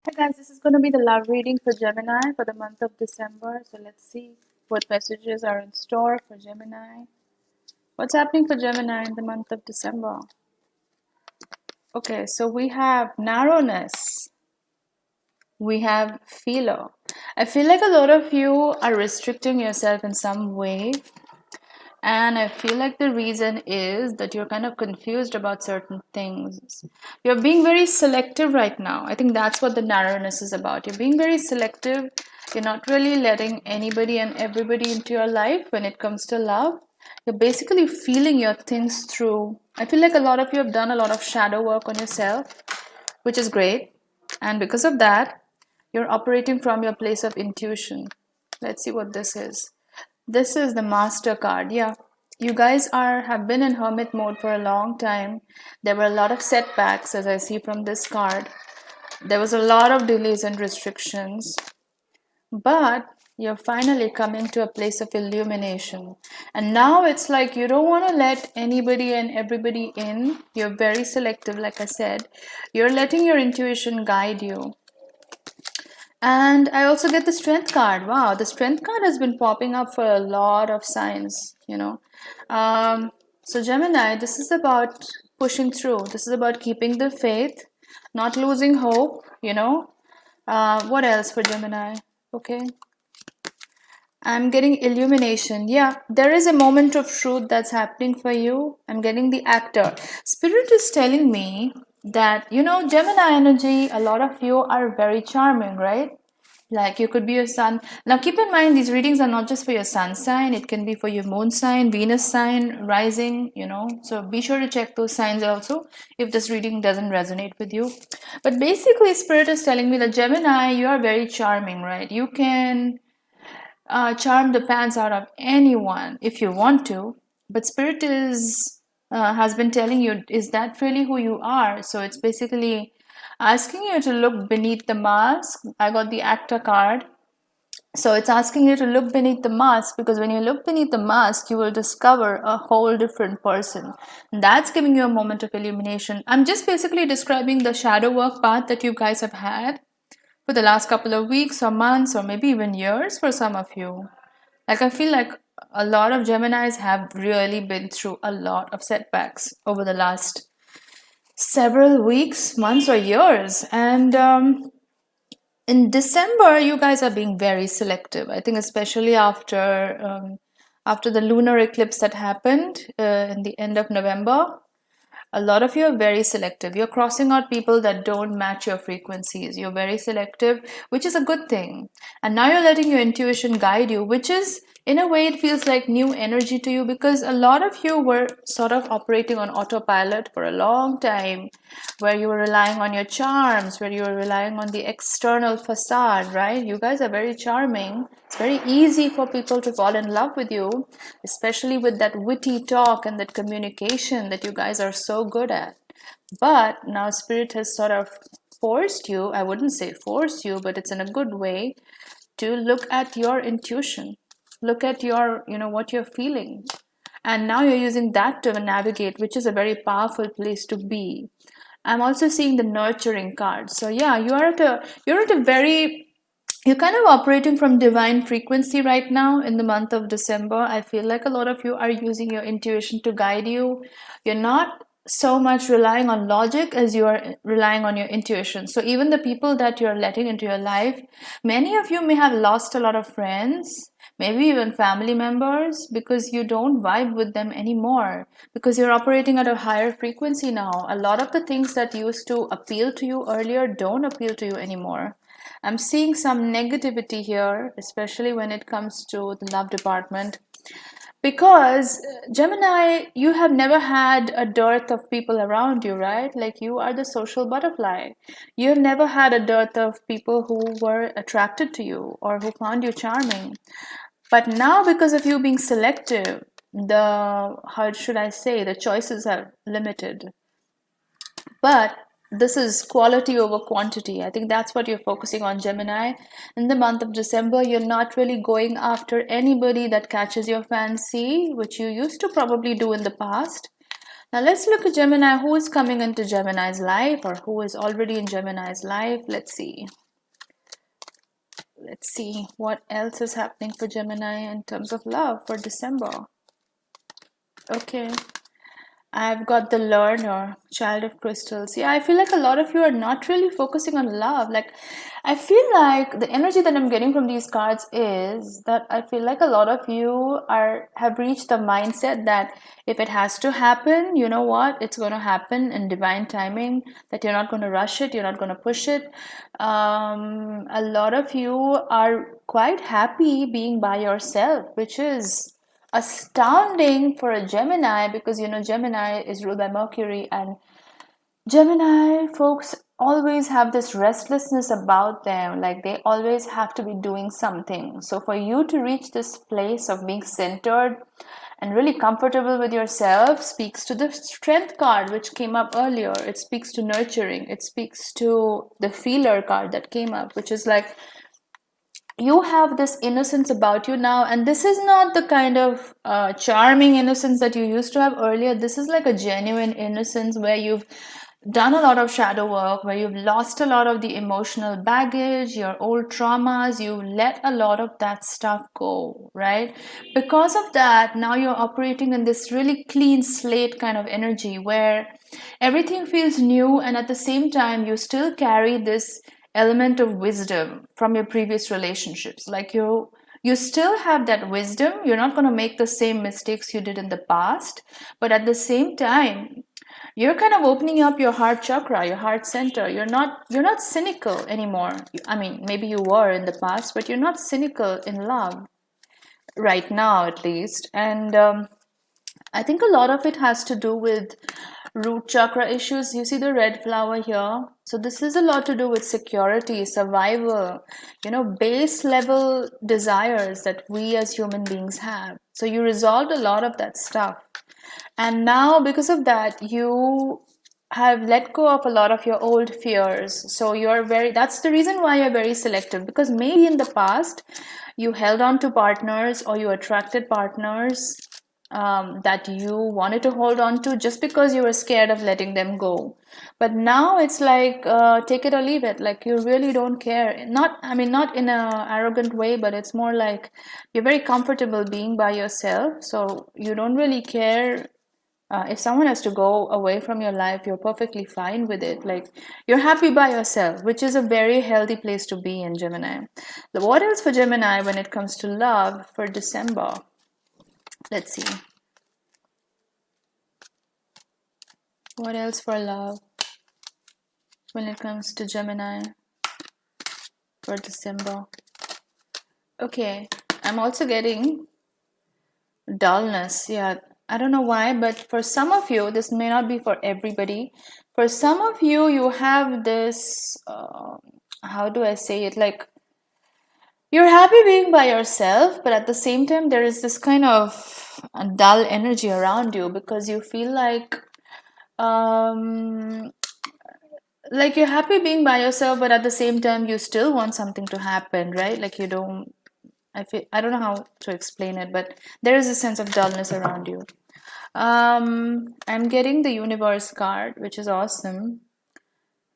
Hey guys, this is going to be the love reading for Gemini for the month of December. So let's see what messages are in store for Gemini. What's happening for Gemini in the month of December? Okay, so we have narrowness, we have feeler. I feel like a lot of you are restricting yourself in some way, and I feel like the reason is that you're kind of confused about certain things. You're being very selective right now. I think that's what the narrowness is about. You're being very selective. You're not really letting anybody and everybody into your life when it comes to love. You're basically feeling your things through. I feel like a lot of you have done a lot of shadow work on yourself, which is great. And because of that, you're operating from your place of intuition. Let's see what this is. This is the Master card. Yeah, you guys have been in hermit mode for a long time. There were a lot of setbacks, as I see from this card. There was a lot of delays and restrictions, but you're finally coming to a place of illumination. And now it's like you don't want to let anybody and everybody in. You're very selective, like I said. You're letting your intuition guide you. And I also get the strength card. Wow, the strength card has been popping up for a lot of signs. So Gemini, this is about pushing through. This is about keeping the faith, not losing hope. What else for Gemini? Okay. I'm getting illumination. Yeah, there is a moment of truth that's happening for you. I'm getting the actor. Spirit is telling me that, Gemini energy, a lot of you are very charming, right? Like you could be your sun. Now keep in mind, these readings are not just for your sun sign. It can be for your moon sign, Venus sign, rising. So be sure to check those signs also if this reading doesn't resonate with you. But basically, Spirit is telling me that Gemini, you are very charming, right? You can charm the pants out of anyone if you want to, but Spirit has been telling you, is that really who you are? So it's basically asking you to look beneath the mask. I got the actor card. So it's asking you to look beneath the mask, because when you look beneath the mask, you will discover a whole different person. And that's giving you a moment of illumination. I'm just basically describing the shadow work path that you guys have had for the last couple of weeks or months or maybe even years for some of you. Like, I feel like a lot of Geminis have really been through a lot of setbacks over the last several weeks, months, or years. And in December, you guys are being very selective. I think, especially after the lunar eclipse that happened in the end of November. A lot of you are very selective. You're crossing out people that don't match your frequencies. You're very selective, which is a good thing. And now you're letting your intuition guide you, which is, in a way, it feels like new energy to you, because a lot of you were sort of operating on autopilot for a long time, where you were relying on your charms, where you were relying on the external facade, right? You guys are very charming. It's very easy for people to fall in love with you, especially with that witty talk and that communication that you guys are so good at. But now Spirit has sort of forced you, I wouldn't say force you, but it's in a good way, to look at your intuition, look at what you're feeling. And now you're using that to navigate, which is a very powerful place to be. I'm also seeing the nurturing card. So yeah, you're at a very, you're kind of operating from divine frequency right now in the month of December. I feel like a lot of you are using your intuition to guide you. You're not so much relying on logic as you are relying on your intuition. So even the people that you're letting into your life, many of you may have lost a lot of friends, maybe even family members, because you don't vibe with them anymore, because you're operating at a higher frequency now. A lot of the things that used to appeal to you earlier don't appeal to you anymore. I'm seeing some negativity here, especially when it comes to the love department. Because Gemini, you have never had a dearth of people around you, right? Like, you are the social butterfly. You've never had a dearth of people who were attracted to you or who found you charming. But now, because of you being selective, how should I say, the choices are limited. But this is quality over quantity. I think that's what you're focusing on, Gemini. In the month of December, you're not really going after anybody that catches your fancy, which you used to probably do in the past. Now let's look at Gemini. Who is coming into Gemini's life or who is already in Gemini's life? Let's see. Let's see what else is happening for Gemini in terms of love for December. Okay. I've got the learner, child of crystals. Yeah, I feel like a lot of you are not really focusing on love. Like, I feel like the energy that I'm getting from these cards is that I feel like a lot of you have reached the mindset that if it has to happen, you know what? It's going to happen in divine timing, that you're not going to rush it, you're not going to push it. A lot of you are quite happy being by yourself, which is astounding for a Gemini, because Gemini is ruled by Mercury, and Gemini folks always have this restlessness about them, like they always have to be doing something. So for you to reach this place of being centered and really comfortable with yourself speaks to the strength card which came up earlier. It speaks to nurturing. It speaks to the feeler card that came up, which is like you have this innocence about you now, and this is not the kind of charming innocence that you used to have earlier. This is like a genuine innocence where you've done a lot of shadow work, where you've lost a lot of the emotional baggage, your old traumas. You let a lot of that stuff go, right? Because of that, now you're operating in this really clean slate kind of energy where everything feels new, and at the same time you still carry this element of wisdom from your previous relationships. Like you still have that wisdom. You're not going to make the same mistakes you did in the past, but at the same time you're kind of opening up your heart chakra, your heart center. You're not cynical anymore. I mean, maybe you were in the past, but you're not cynical in love right now, at least. And I think a lot of it has to do with root chakra issues. You see the red flower here. So this is a lot to do with security, survival, base level desires that we as human beings have. So you resolved a lot of that stuff. And now because of that, you have let go of a lot of your old fears. So that's the reason why you're very selective, because maybe in the past you held on to partners or you attracted partners that you wanted to hold on to just because you were scared of letting them go. But now it's like take it or leave it. Like you really don't care. Not in a arrogant way, but it's more like you're very comfortable being by yourself. So you don't really care. If someone has to go away from your life, you're perfectly fine with it. Like you're happy by yourself, which is a very healthy place to be in, Gemini. What else for Gemini when it comes to love for December? Let's see. What else for love when it comes to Gemini for December? Okay, I'm also getting dullness. Yeah, I don't know why, but for some of you, this may not be for everybody. For some of you, you have this, how do I say it? Like, you're happy being by yourself, but at the same time, there is this kind of dull energy around you because you feel um, like you're happy being by yourself, but at the same time, you still want something to happen, right? Like you don't, I don't know how to explain it, but there is a sense of dullness around you. I'm getting the universe card, which is awesome.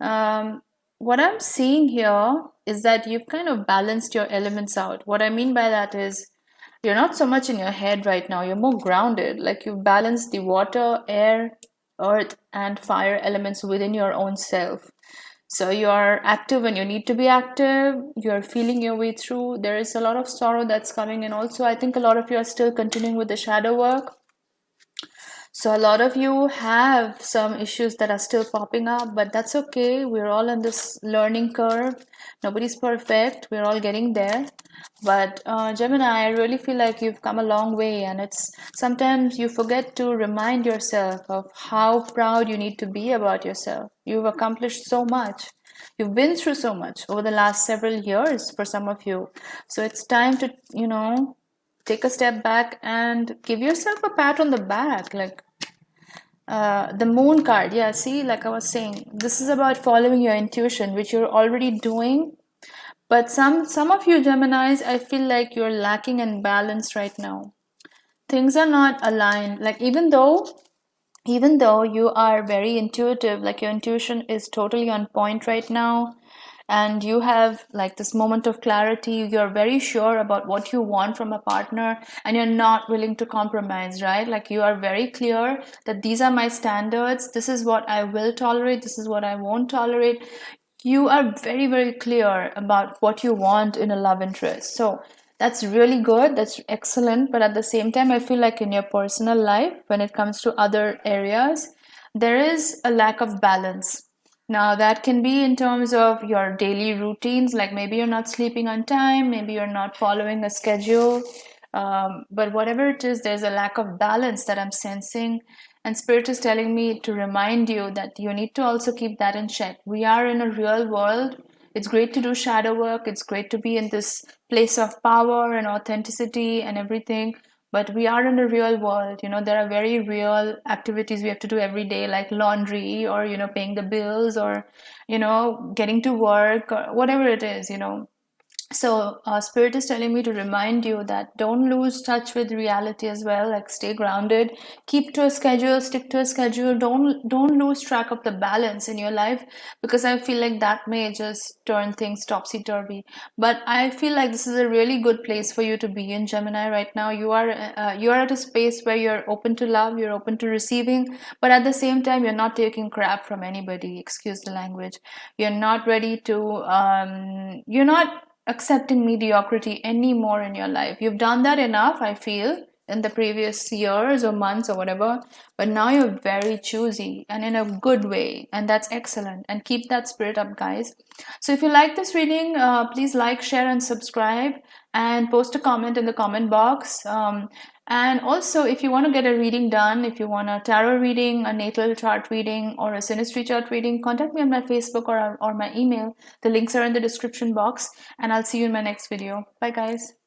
What I'm seeing here is that you've kind of balanced your elements out. What I mean by that is you're not so much in your head right now, you're more grounded. Like you've balanced the water, air, earth, and fire elements within your own self. So you're active when you need to be active, you're feeling your way through. There is a lot of sorrow that's coming in. Also, I think a lot of you are still continuing with the shadow work. So a lot of you have some issues that are still popping up, but that's okay. We're all on this learning curve. Nobody's perfect. We're all getting there. But Gemini, I really feel like you've come a long way, and it's sometimes you forget to remind yourself of how proud you need to be about yourself. You've accomplished so much. You've been through so much over the last several years for some of you. So it's time to, take a step back and give yourself a pat on the back. Like the moon card, yeah, see, like I was saying, this is about following your intuition, which you're already doing. But some of you Geminis, I feel like you're lacking in balance right now. Things are not aligned. Like even though even though you are very intuitive, like your intuition is totally on point right now, and you have like this moment of clarity, you're very sure about what you want from a partner, and you're not willing to compromise, right? Like you are very clear that these are my standards, this is what I will tolerate, this is what I won't tolerate. You are very, very clear about what you want in a love interest. So that's really good, that's excellent. But at the same time, I feel like in your personal life, when it comes to other areas, there is a lack of balance. Now, that can be in terms of your daily routines, like maybe you're not sleeping on time, maybe you're not following a schedule. But whatever it is, there's a lack of balance that I'm sensing. And Spirit is telling me to remind you that you need to also keep that in check. We are in a real world. It's great to do shadow work. It's great to be in this place of power and authenticity and everything. But we are in a real world. There are very real activities we have to do every day, like laundry or, paying the bills or, getting to work or whatever it is. So Spirit is telling me to remind you that don't lose touch with reality as well. Like stay grounded, keep to a schedule, stick to a schedule. Don't lose track of the balance in your life, because I feel like that may just turn things topsy turvy. But I feel like this is a really good place for you to be in, Gemini. Right now you are at a space where you're open to love, you're open to receiving, but at the same time you're not taking crap from anybody. Excuse the language. You're not ready to. You're not accepting mediocrity anymore in your life. You've done that enough, I feel, in the previous years or months or whatever, but now you're very choosy and in a good way, and that's excellent. And keep that spirit up, guys. So if you like this reading, please like, share, and subscribe, and post a comment in the comment box. And also, if you want to get a reading done, if you want a tarot reading, a natal chart reading, or a synastry chart reading, contact me on my Facebook or my email. The links are in the description box, and I'll see you in my next video. Bye, guys.